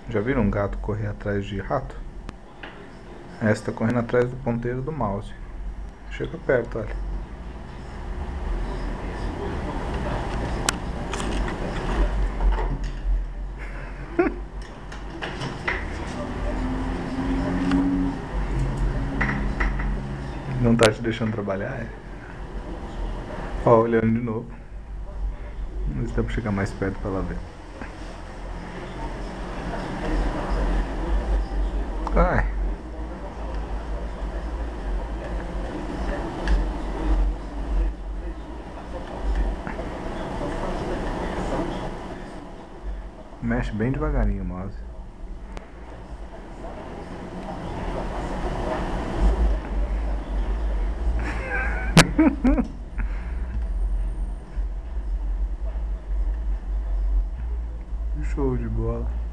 Já viram um gato correr atrás de rato? Essa tá correndo atrás do ponteiro do mouse. Chega perto, olha. Não tá te deixando trabalhar, é? Ó, olhando de novo. Vamos ver se dá pra chegar mais perto pra ela ver. Ai. Mexe bem devagarinho o mouse. Show de bola.